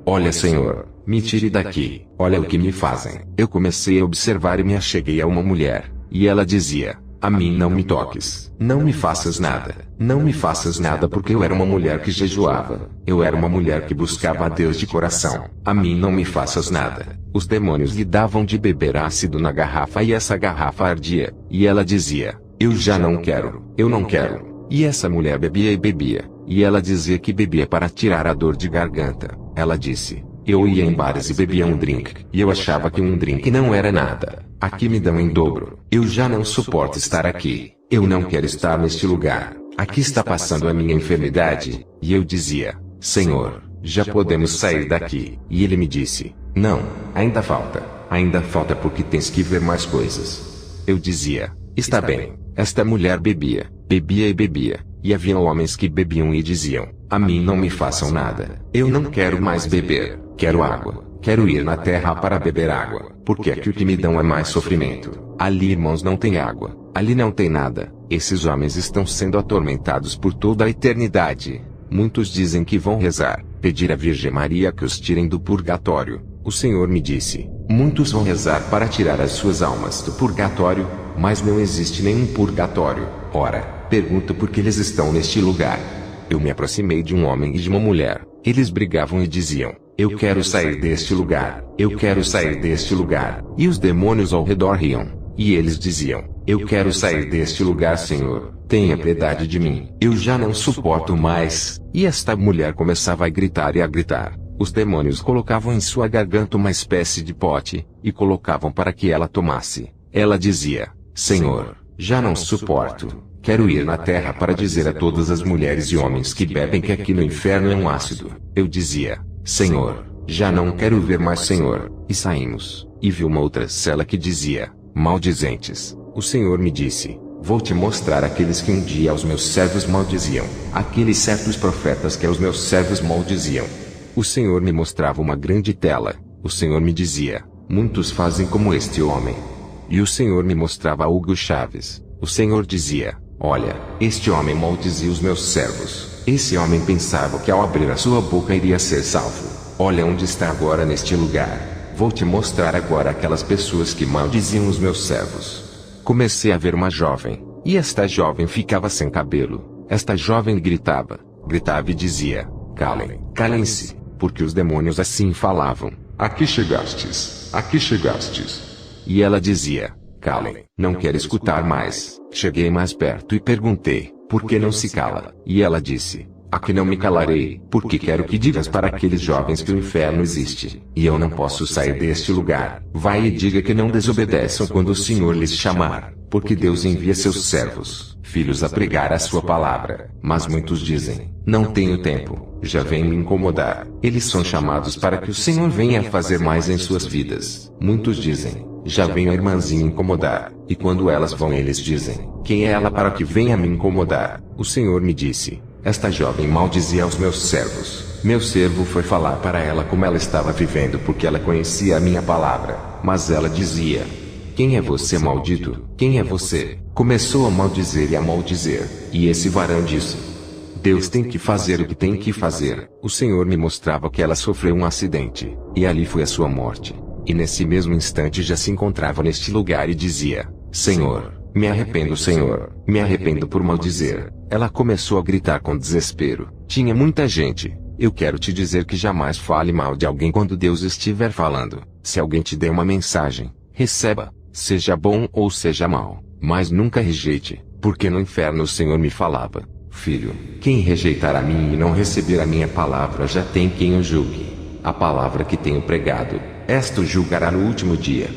Olha, Senhor, me tire daqui. Olha o que me fazem. Eu comecei a observar e me acheguei a uma mulher, e ela dizia: a mim não me toques. Não me faças nada. Não me faças nada, porque eu era uma mulher que jejuava. Eu era uma mulher que buscava a Deus de coração. A mim não me faças nada. Os demônios lhe davam de beber ácido na garrafa e essa garrafa ardia. E ela dizia: eu já não quero. Eu não quero. E essa mulher bebia e bebia. E ela dizia que bebia para tirar a dor de garganta. Ela disse: eu ia em bares e bebia um drink. E eu achava que um drink não era nada. Aqui me dão em dobro. Eu já não suporto estar aqui. Eu não quero estar neste lugar. Aqui está passando a minha enfermidade. E eu dizia: Senhor, já podemos sair daqui. E ele me disse: não, ainda falta. Ainda falta porque tens que ver mais coisas. Eu dizia: está bem. Esta mulher bebia, bebia e bebia. E havia homens que bebiam e diziam: a mim não me façam nada. Eu não quero mais beber. Quero água. Quero ir na terra para beber água, porque aqui o que me dão é mais sofrimento. Ali, irmãos, não tem água. Ali não tem nada. Esses homens estão sendo atormentados por toda a eternidade. Muitos dizem que vão rezar, pedir à Virgem Maria que os tirem do purgatório. O Senhor me disse: muitos vão rezar para tirar as suas almas do purgatório, mas não existe nenhum purgatório. Ora, pergunto por que eles estão neste lugar. Eu me aproximei de um homem e de uma mulher. Eles brigavam e diziam: eu quero sair deste lugar. Eu quero sair deste lugar. E os demônios ao redor riam. E eles diziam: eu quero sair deste lugar, Senhor, tenha piedade de mim, eu já não suporto mais. E esta mulher começava a gritar e a gritar. Os demônios colocavam em sua garganta uma espécie de pote, e colocavam para que ela tomasse. Ela dizia: Senhor, já não suporto. Quero ir na terra para dizer a todas as mulheres e homens que bebem que aqui no inferno é um ácido. Eu dizia: Senhor, já não quero ver mais, Senhor. E saímos, e vi uma outra cela que dizia: maldizentes. O Senhor me disse: vou te mostrar aqueles que um dia aos meus servos maldiziam, aqueles certos profetas que aos meus servos maldiziam. O Senhor me mostrava uma grande tela. O Senhor me dizia: muitos fazem como este homem. E o Senhor me mostrava Hugo Chaves. O Senhor dizia: olha, este homem maldizia os meus servos. Esse homem pensava que ao abrir a sua boca iria ser salvo. Olha onde está agora neste lugar. Vou te mostrar agora aquelas pessoas que maldiziam os meus servos. Comecei a ver uma jovem, e esta jovem ficava sem cabelo. Esta jovem gritava e dizia: calem-se, porque os demônios assim falavam. Aqui chegastes, aqui chegastes. E ela dizia: calem, não quero escutar mais. Cheguei mais perto e perguntei: por que não se cala? E ela disse: aqui não me calarei, porque quero que digas para aqueles jovens que o inferno existe, e eu não posso sair deste lugar. Vai e diga que não desobedeçam quando o Senhor lhes chamar, porque Deus envia seus servos, filhos, a pregar a sua palavra. Mas muitos dizem: não tenho tempo, já vem me incomodar. Eles são chamados para que o Senhor venha fazer mais em suas vidas. Muitos dizem: já vem a irmãzinha incomodar. E quando elas vão, eles dizem: quem é ela para que venha me incomodar? O Senhor me disse: esta jovem maldizia aos meus servos. Meu servo foi falar para ela como ela estava vivendo, porque ela conhecia a minha palavra. Mas ela dizia: quem é você, maldito? Quem é você? Começou a maldizer e a maldizer. E esse varão disse: Deus tem que fazer o que tem que fazer. O Senhor me mostrava que ela sofreu um acidente, e ali foi a sua morte. E nesse mesmo instante já se encontrava neste lugar e dizia: Senhor, me arrependo, Senhor, me arrependo por maldizer. Ela começou a gritar com desespero. Tinha muita gente. Eu quero te dizer que jamais fale mal de alguém quando Deus estiver falando. Se alguém te der uma mensagem, receba, seja bom ou seja mal, mas nunca rejeite, porque no inferno o Senhor me falava: filho, quem rejeitar a mim e não receber a minha palavra já tem quem o julgue. A palavra que tenho pregado, esta o julgará no último dia.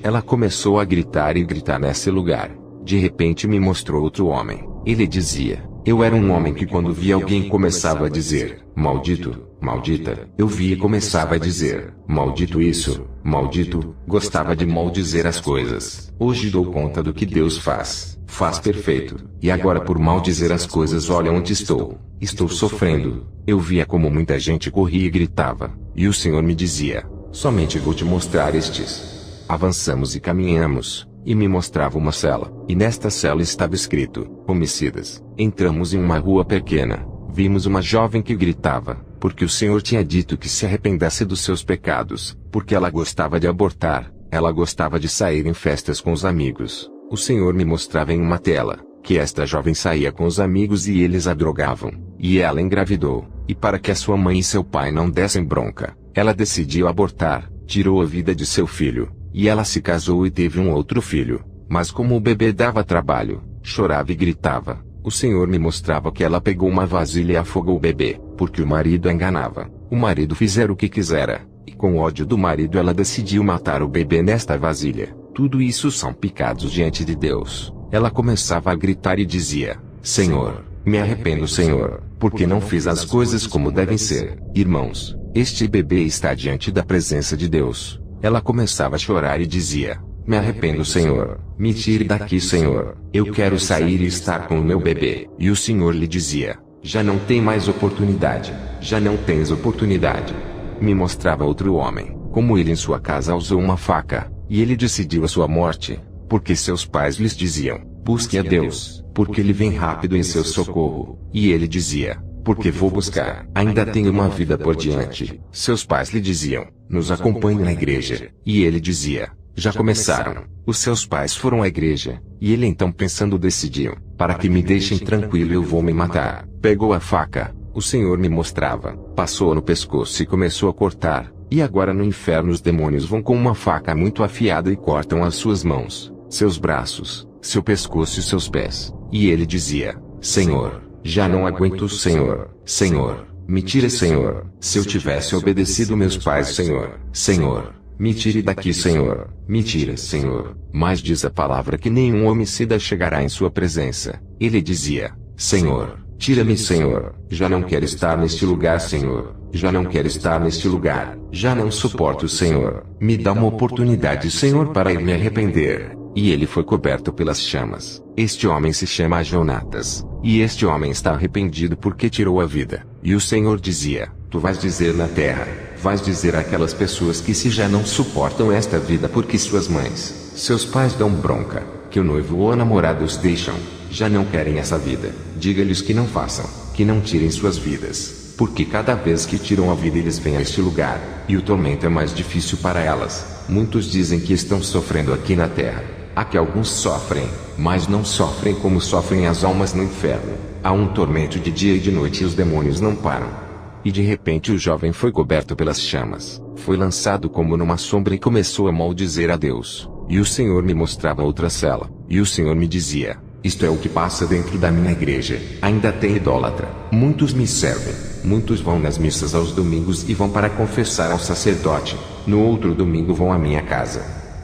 Ela começou a gritar e gritar nesse lugar. De repente me mostrou outro homem. Ele dizia: eu era um homem que quando via alguém começava a dizer: maldito, maldita. Eu via e começava a dizer: maldito isso, maldito. Gostava de maldizer as coisas. Hoje dou conta do que Deus faz. Faz perfeito. E agora por maldizer as coisas, olha onde estou. Estou sofrendo. Eu via como muita gente corria e gritava. E o Senhor me dizia: somente vou te mostrar estes. Avançamos e caminhamos, e me mostrava uma cela, e nesta cela estava escrito: homicidas. Entramos em uma rua pequena, vimos uma jovem que gritava, porque o Senhor tinha dito que se arrependesse dos seus pecados, porque ela gostava de abortar, ela gostava de sair em festas com os amigos. O Senhor me mostrava em uma tela, que esta jovem saía com os amigos e eles a drogavam, e ela engravidou, e para que a sua mãe e seu pai não dessem bronca, ela decidiu abortar, tirou a vida de seu filho. E ela se casou e teve um outro filho. Mas como o bebê dava trabalho, chorava e gritava, o Senhor me mostrava que ela pegou uma vasilha e afogou o bebê, porque o marido a enganava. O marido fizera o que quisera, e com ódio do marido ela decidiu matar o bebê nesta vasilha. Tudo isso são pecados diante de Deus. Ela começava a gritar e dizia: Senhor, me arrependo, Senhor, porque não fiz as coisas como devem ser. Irmãos, este bebê está diante da presença de Deus. Ela começava a chorar e dizia: me arrependo, Senhor, me tire daqui, Senhor, eu quero sair e estar com o meu bebê. E o Senhor lhe dizia: já não tem mais oportunidade, já não tens oportunidade. Me mostrava outro homem, como ele em sua casa usou uma faca, e ele decidiu a sua morte, porque seus pais lhes diziam: busque a Deus, porque ele vem rápido em seu socorro. E ele dizia: porque vou buscar, ainda tenho uma vida por diante. Seus pais lhe diziam: nos acompanhe na igreja. E ele dizia: já começaram. Os seus pais foram à igreja, e ele então pensando decidiu: para que me deixem tranquilo eu vou me matar. Pegou a faca, o Senhor me mostrava, passou no pescoço e começou a cortar. E agora no inferno os demônios vão com uma faca muito afiada e cortam as suas mãos. seus braços, seu pescoço e seus pés. E ele dizia: Senhor, já não aguento, Senhor, Senhor, me tire, Senhor. Se eu tivesse obedecido meus pais, Senhor, Senhor, me tire daqui, Senhor, me tira, Senhor. Mas diz a palavra que nenhum homicida chegará em sua presença. Ele dizia: Senhor, tira-me, Senhor, já não quero estar neste lugar, Senhor, já não quero estar neste lugar, já não suporto, Senhor, me dá uma oportunidade, Senhor, para ir me arrepender. E ele foi coberto pelas chamas. Este homem se chama Jonatas, e este homem está arrependido porque tirou a vida. E o Senhor dizia: Tu vais dizer na terra, vais dizer àquelas pessoas que se já não suportam esta vida porque suas mães, seus pais dão bronca, que o noivo ou a namorada os deixam, já não querem essa vida, diga-lhes que não façam, que não tirem suas vidas, porque cada vez que tiram a vida eles vêm a este lugar, e o tormento é mais difícil para elas. Muitos dizem que estão sofrendo aqui na terra. Há que alguns sofrem, mas não sofrem como sofrem as almas no inferno. Há um tormento de dia e de noite e os demônios não param. E de repente o jovem foi coberto pelas chamas, foi lançado como numa sombra e começou a maldizer a Deus. E o Senhor me mostrava outra cela, e o Senhor me dizia: Isto é o que passa dentro da minha igreja. Ainda tem idólatra. Muitos me servem, muitos vão nas missas aos domingos e vão para confessar ao sacerdote. No outro domingo vão à minha casa.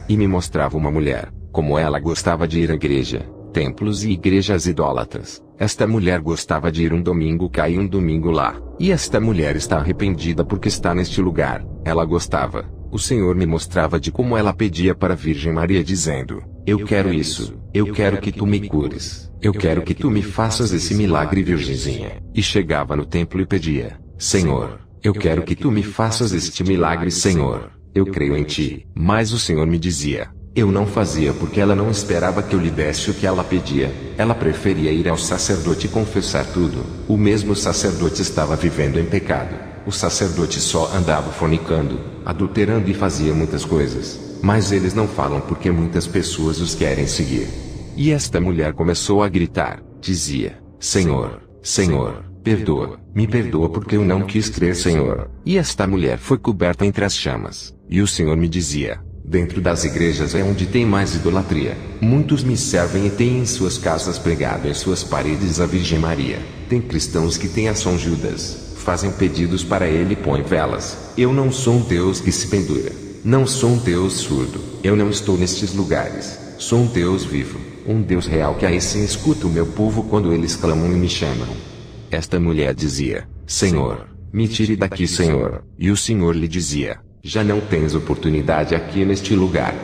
E me mostrava uma mulher. Como ela gostava de ir à igreja, templos e igrejas idólatras, esta mulher gostava de ir um domingo cá e um domingo lá. E esta mulher está arrependida porque está neste lugar. Ela gostava. O Senhor me mostrava de como ela pedia para a Virgem Maria dizendo: Eu quero isso, eu quero que tu me cures, eu quero que tu me faças esse milagre, Virgenzinha. E chegava no templo e pedia: Senhor, eu quero que tu me faças este milagre, Senhor, eu creio em ti. Mas o Senhor me dizia: Eu não fazia porque ela não esperava que eu lhe desse o que ela pedia. Ela preferia ir ao sacerdote e confessar tudo. O mesmo sacerdote estava vivendo em pecado. O sacerdote só andava fornicando, adulterando e fazia muitas coisas. Mas eles não falam porque muitas pessoas os querem seguir. E esta mulher começou a gritar. Dizia: Senhor, Senhor, perdoa, me perdoa porque eu não quis crer, Senhor. E esta mulher foi coberta entre as chamas. E o Senhor me dizia: Dentro das igrejas é onde tem mais idolatria. Muitos me servem e têm em suas casas pregado em suas paredes a Virgem Maria. Tem cristãos que têm a São Judas, fazem pedidos para ele e põem velas. Eu não sou um Deus que se pendura. Não sou um Deus surdo. Eu não estou nestes lugares. Sou um Deus vivo, um Deus real que aí sim escuta o meu povo quando eles clamam e me chamam. Esta mulher dizia: Senhor, me tire daqui, Senhor. E o Senhor lhe dizia: Já não tens oportunidade aqui neste lugar.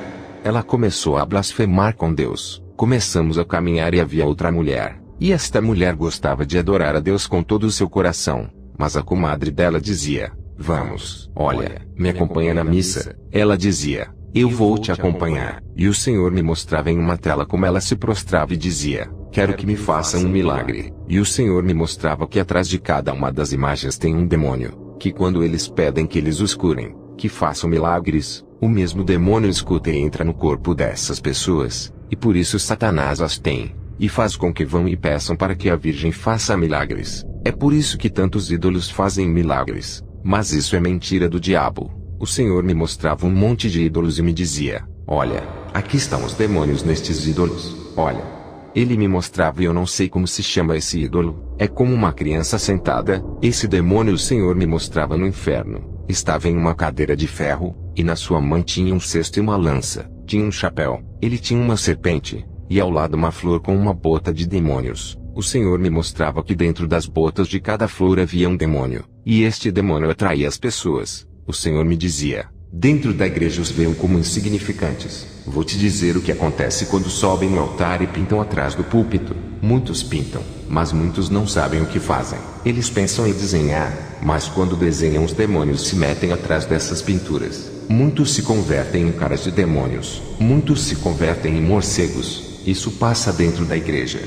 Ela começou a blasfemar com Deus. Começamos a caminhar e havia outra mulher. E esta mulher gostava de adorar a Deus com todo o seu coração. Mas a comadre dela dizia: Vamos, olha, me acompanha na missa. Ela dizia: Eu vou te acompanhar. E o Senhor me mostrava em uma tela como ela se prostrava e dizia: Quero que me faça um milagre. E o Senhor me mostrava que atrás de cada uma das imagens tem um demônio, que quando eles pedem que eles os curem, que façam milagres, o mesmo demônio escuta e entra no corpo dessas pessoas, e por isso Satanás as tem, e faz com que vão e peçam para que a Virgem faça milagres. É por isso que tantos ídolos fazem milagres, mas isso é mentira do diabo. O Senhor me mostrava um monte de ídolos e me dizia: Olha, aqui estão os demônios nestes ídolos, olha. Ele me mostrava e eu não sei como se chama esse ídolo, é como uma criança sentada. Esse demônio o Senhor me mostrava no inferno. Estava em uma cadeira de ferro, e na sua mão tinha um cesto e uma lança, tinha um chapéu, ele tinha uma serpente, e ao lado uma flor com uma bota de demônios. O Senhor me mostrava que dentro das botas de cada flor havia um demônio, e este demônio atraía as pessoas. O Senhor me dizia: Dentro da igreja os veem como insignificantes. Vou te dizer o que acontece quando sobem no altar e pintam atrás do púlpito. Muitos pintam, mas muitos não sabem o que fazem. Eles pensam em desenhar, mas quando desenham os demônios se metem atrás dessas pinturas. Muitos se convertem em caras de demônios. Muitos se convertem em morcegos. Isso passa dentro da igreja.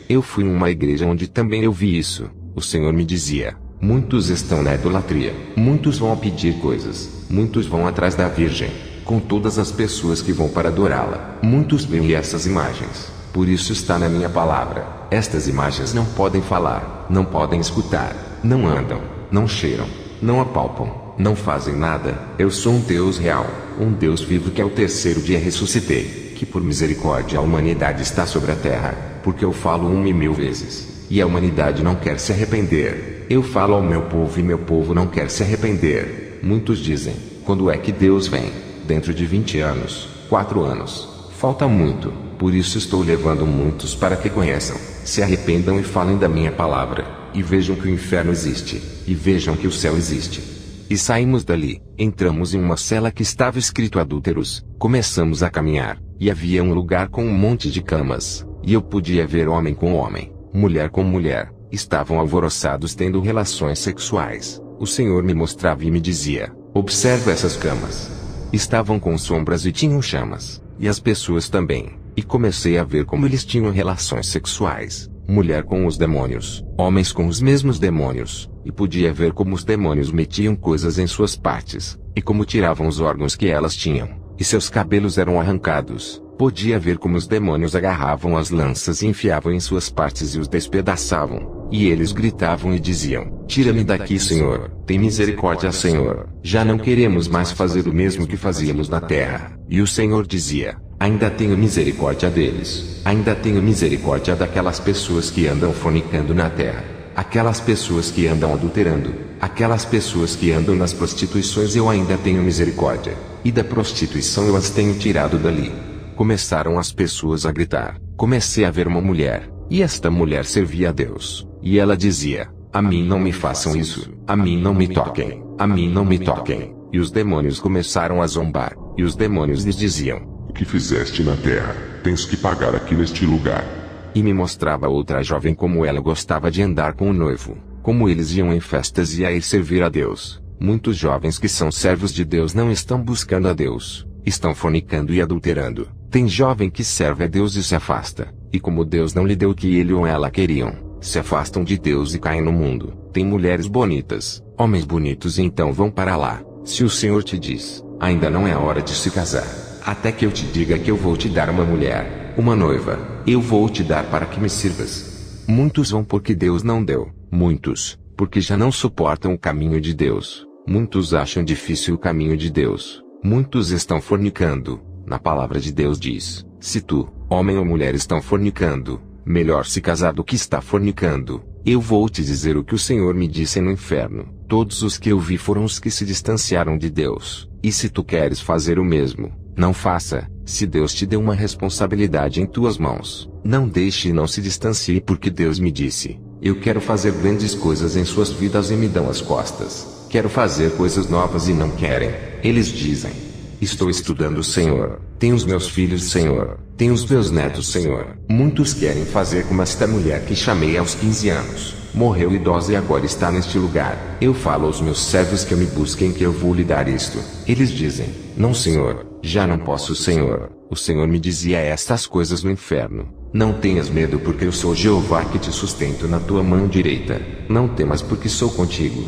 Eu fui em uma igreja onde também eu vi isso. O Senhor me dizia: Muitos estão na idolatria. Muitos vão a pedir coisas. Muitos vão atrás da Virgem, com todas as pessoas que vão para adorá-la. Muitos veem essas imagens. Por isso está na minha palavra. Estas imagens não podem falar, não podem escutar, não andam, não cheiram, não apalpam, não fazem nada. Eu sou um Deus real, um Deus vivo que ao terceiro dia ressuscitei. que por misericórdia a humanidade está sobre a terra, porque eu falo 1.000 vezes, e a humanidade não quer se arrepender. Eu falo ao meu povo e meu povo não quer se arrepender. Muitos dizem, quando é que Deus vem? Dentro de 20 anos, 4 anos. Falta muito, por isso estou levando muitos para que conheçam, se arrependam e falem da minha palavra, e vejam que o inferno existe, e vejam que o céu existe. E saímos dali, entramos em uma cela que estava escrito adúlteros, começamos a caminhar, e havia um lugar com um monte de camas, e eu podia ver homem com homem, mulher com mulher, estavam alvoroçados tendo relações sexuais. O Senhor me mostrava e me dizia, observa essas camas. Estavam com sombras e tinham chamas, e as pessoas também, e comecei a ver como eles tinham relações sexuais, mulher com os demônios, homens com os mesmos demônios, e podia ver como os demônios metiam coisas em suas partes, e como tiravam os órgãos que elas tinham, e seus cabelos eram arrancados. Podia ver como os demônios agarravam as lanças e enfiavam em suas partes e os despedaçavam, e eles gritavam e diziam, tira-me daqui, Senhor, tem misericórdia, Senhor, já não queremos mais fazer o mesmo que fazíamos na terra. E o Senhor dizia, ainda tenho misericórdia deles, ainda tenho misericórdia daquelas pessoas que andam fornicando na terra, aquelas pessoas que andam adulterando, aquelas pessoas que andam nas prostituições eu ainda tenho misericórdia, e da prostituição eu as tenho tirado dali. Começaram as pessoas a gritar, comecei a ver uma mulher, e esta mulher servia a Deus, e ela dizia, a mim não me façam isso, a mim não me toquem, a mim não me toquem, e os demônios começaram a zombar, e os demônios lhes diziam, o que fizeste na terra, tens que pagar aqui neste lugar. E me mostrava outra jovem como ela gostava de andar com o noivo, como eles iam em festas e a ir servir a Deus. Muitos jovens que são servos de Deus não estão buscando a Deus, estão fornicando e adulterando. Tem jovem que serve a Deus e se afasta, e como Deus não lhe deu o que ele ou ela queriam, se afastam de Deus e caem no mundo. Tem mulheres bonitas, homens bonitos e então vão para lá. Se o Senhor te diz, ainda não é a hora de se casar, até que eu te diga que eu vou te dar uma mulher, uma noiva, eu vou te dar para que me sirvas. Muitos vão porque Deus não deu, muitos, porque já não suportam o caminho de Deus, muitos acham difícil o caminho de Deus, muitos estão fornicando. Na palavra de Deus diz, se tu, homem ou mulher estão fornicando, melhor se casar do que está fornicando. Eu vou te dizer o que o Senhor me disse no inferno. Todos os que eu vi foram os que se distanciaram de Deus. E se tu queres fazer o mesmo, não faça. Se Deus te deu uma responsabilidade em tuas mãos, não deixe e não se distancie porque Deus me disse, eu quero fazer grandes coisas em suas vidas e me dão as costas. Quero fazer coisas novas e não querem. Eles dizem, estou estudando, Senhor. Tenho os meus filhos, Senhor. Tenho os meus netos, Senhor. Muitos querem fazer como esta mulher que chamei aos 15 anos. Morreu idosa e agora está neste lugar. Eu falo aos meus servos que me busquem que eu vou lhe dar isto. Eles dizem, não, Senhor. Já não posso, Senhor. O Senhor me dizia estas coisas no inferno. Não tenhas medo porque eu sou Jeová que te sustento na tua mão direita. Não temas porque sou contigo.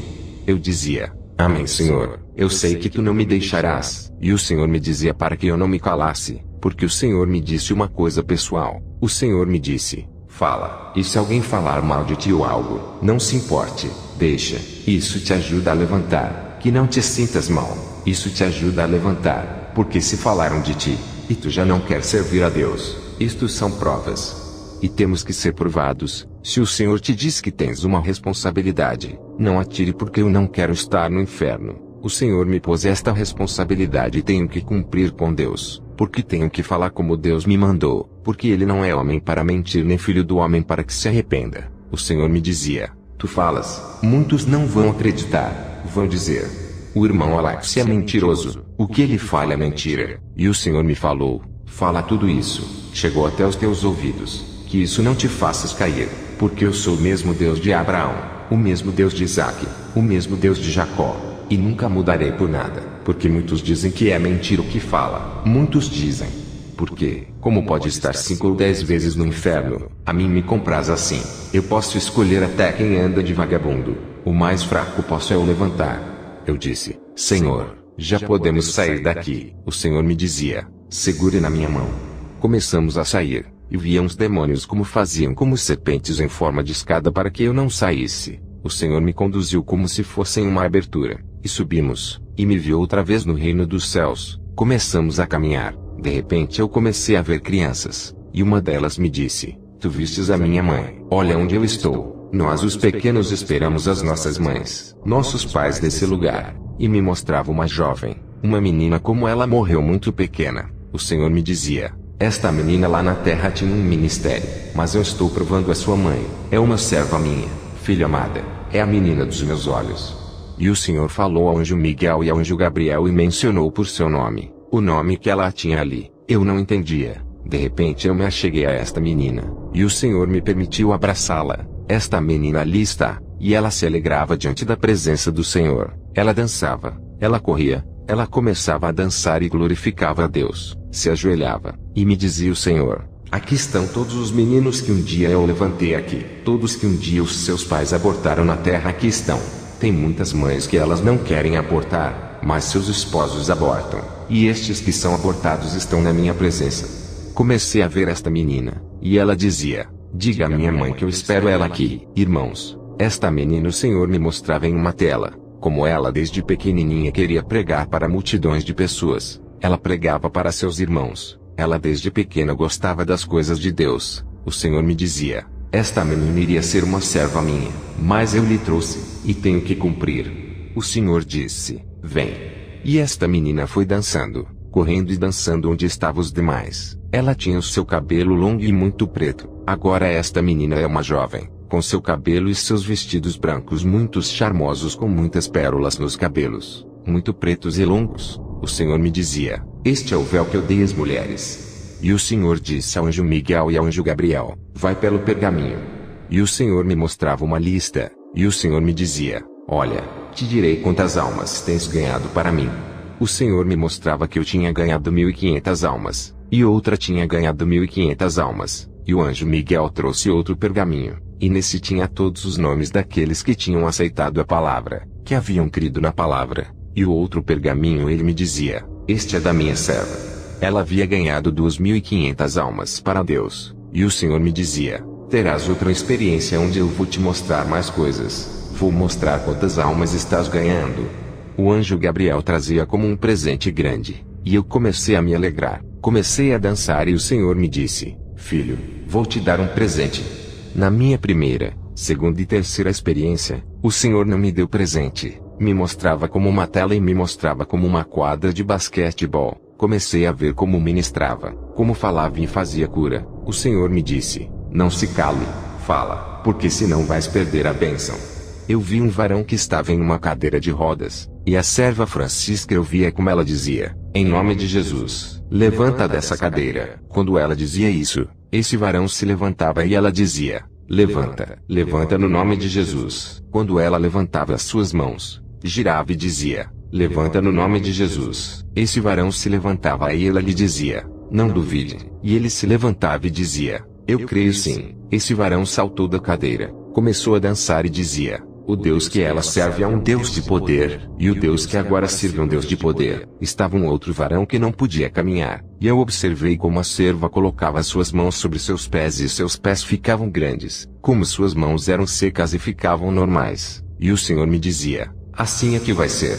Eu dizia, amém, Senhor. Eu sei que tu não me deixarás. E o Senhor me dizia para que eu não me calasse, porque o Senhor me disse uma coisa pessoal. O Senhor me disse, fala. E se alguém falar mal de ti ou algo, não se importe, deixa. Isso te ajuda a levantar. Que não te sintas mal. Isso te ajuda a levantar. Porque se falaram de ti, e tu já não quer servir a Deus, isto são provas. E temos que ser provados. Se o Senhor te diz que tens uma responsabilidade, não atire porque eu não quero estar no inferno. O Senhor me pôs esta responsabilidade e tenho que cumprir com Deus, porque tenho que falar como Deus me mandou, porque Ele não é homem para mentir nem filho do homem para que se arrependa. O Senhor me dizia, tu falas, muitos não vão acreditar, vão dizer, o irmão Alex é mentiroso, o que ele fala é mentira. E o Senhor me falou, fala tudo isso, chegou até os teus ouvidos, que isso não te faças cair, porque eu sou o mesmo Deus de Abraão, o mesmo Deus de Isaque, o mesmo Deus de Jacó. E nunca mudarei por nada, porque muitos dizem que é mentira o que fala. Muitos dizem, porque, como pode estar 5 ou 10 vezes no inferno, a mim me compraz assim. Eu posso escolher até quem anda de vagabundo, o mais fraco posso eu levantar. Eu disse, Senhor, já podemos sair daqui. O Senhor me dizia, segure na minha mão. Começamos a sair, e viam os demônios como faziam como serpentes em forma de escada para que eu não saísse. O Senhor me conduziu como se fosse em uma abertura, e subimos, e me viu outra vez no reino dos céus. Começamos a caminhar, De repente eu comecei a ver crianças, e uma delas me disse: "Tu vistes a minha mãe? Olha onde eu estou. Nós os pequenos esperamos as nossas mães, nossos pais nesse lugar." E me mostrava uma jovem, uma menina como ela morreu muito pequena. O Senhor me dizia: "Esta menina lá na terra tinha um ministério, mas eu estou provando a sua mãe. É uma serva minha, filha amada, é a menina dos meus olhos." E o Senhor falou ao anjo Miguel e ao anjo Gabriel e mencionou por seu nome, o nome que ela tinha ali. Eu não entendia. De repente eu me acheguei a esta menina, e o Senhor me permitiu abraçá-la. Esta menina ali está, e ela se alegrava diante da presença do Senhor. Ela dançava, ela corria, ela começava a dançar e glorificava a Deus, se ajoelhava, e me dizia o Senhor: "Aqui estão todos os meninos que um dia eu levantei aqui, todos que um dia os seus pais abortaram na terra aqui estão. Tem muitas mães que elas não querem abortar, mas seus esposos abortam, e estes que são abortados estão na minha presença." Comecei a ver esta menina, e ela dizia: "Diga à minha mãe que eu espero ela aqui." Irmãos, esta menina o Senhor me mostrava em uma tela, como ela desde pequenininha queria pregar para multidões de pessoas. Ela pregava para seus irmãos, ela desde pequena gostava das coisas de Deus. O Senhor me dizia: "Esta menina iria ser uma serva minha, mas eu lhe trouxe, e tenho que cumprir." O Senhor disse: "Vem." E esta menina foi dançando, correndo e dançando onde estavam os demais. Ela tinha o seu cabelo longo e muito preto. Agora esta menina é uma jovem, com seu cabelo e seus vestidos brancos muito charmosos com muitas pérolas nos cabelos, muito pretos e longos. O Senhor me dizia: "Este é o véu que eu dei às mulheres." E o Senhor disse ao anjo Miguel e ao anjo Gabriel: "Vai pelo pergaminho." E o Senhor me mostrava uma lista, e o Senhor me dizia: "Olha, te direi quantas almas tens ganhado para mim." O Senhor me mostrava que eu tinha ganhado 1.500 almas, e outra tinha ganhado 1.500 almas, e o anjo Miguel trouxe outro pergaminho, e nesse tinha todos os nomes daqueles que tinham aceitado a palavra, que haviam crido na palavra. E o outro pergaminho ele me dizia: "Este é da minha serva. Ela havia ganhado 2.500 almas para Deus." E o Senhor me dizia: "Terás outra experiência onde eu vou te mostrar mais coisas. Vou mostrar quantas almas estás ganhando." O anjo Gabriel trazia como um presente grande, e eu comecei a me alegrar, comecei a dançar e o Senhor me disse: "Filho, vou te dar um presente." Na minha primeira, segunda e terceira experiência, o Senhor não me deu presente, me mostrava como uma tela e me mostrava como uma quadra de basquetebol. Comecei a ver como ministrava, como falava e fazia cura. O Senhor me disse: "Não se cale, fala, porque senão vais perder a bênção." Eu vi um varão que estava em uma cadeira de rodas, e a serva Francisca eu via como ela dizia: "Em nome de Jesus, levanta dessa cadeira." Quando ela dizia isso, esse varão se levantava e ela dizia: "Levanta, levanta no nome de Jesus." Quando ela levantava as suas mãos, girava e dizia: "Levanta no nome de Jesus." Esse varão se levantava e ela lhe dizia: "Não duvide." E ele se levantava e dizia: "Eu creio sim." Esse varão saltou da cadeira, começou a dançar e dizia: "O Deus que ela serve é um Deus de poder, e o Deus que agora serve é um Deus de poder." Estava um outro varão que não podia caminhar, e eu observei como a serva colocava suas mãos sobre seus pés e seus pés ficavam grandes, como suas mãos eram secas e ficavam normais. E o Senhor me dizia: "Assim é que vai ser."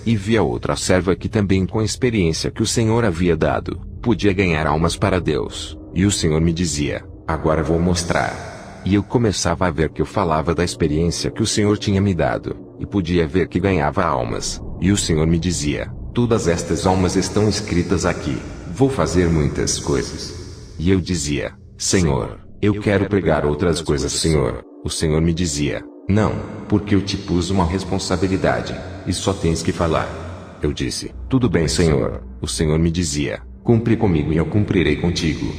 E vi a outra serva que também com a experiência que o Senhor havia dado, podia ganhar almas para Deus. E o Senhor me dizia: "Agora vou mostrar." E eu começava a ver que eu falava da experiência que o Senhor tinha me dado, e podia ver que ganhava almas. E o Senhor me dizia: "Todas estas almas estão escritas aqui. Vou fazer muitas coisas." E eu dizia: "Senhor, eu quero pregar outras coisas, Senhor." O Senhor me dizia: "Não, porque eu te pus uma responsabilidade, e só tens que falar." Eu disse: "Tudo bem, Senhor." O Senhor me dizia: "Cumpre comigo e eu cumprirei contigo."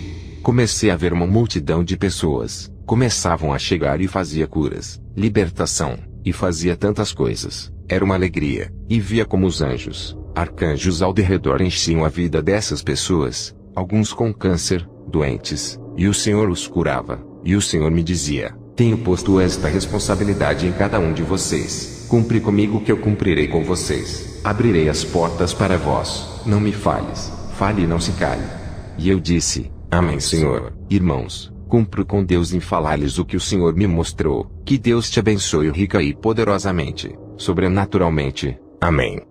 Comecei a ver uma multidão de pessoas, começavam a chegar e fazia curas, libertação, e fazia tantas coisas. Era uma alegria, e via como os anjos, arcanjos ao derredor enchiam a vida dessas pessoas, alguns com câncer, doentes, e o Senhor os curava. E o Senhor me dizia: "Tenho posto esta responsabilidade em cada um de vocês. Cumpre comigo que eu cumprirei com vocês. Abrirei as portas para vós. Não me falhes. Fale e não se cale." E eu disse: "Amém, Senhor." Irmãos, cumpro com Deus em falar-lhes o que o Senhor me mostrou. Que Deus te abençoe rica e poderosamente, sobrenaturalmente. Amém.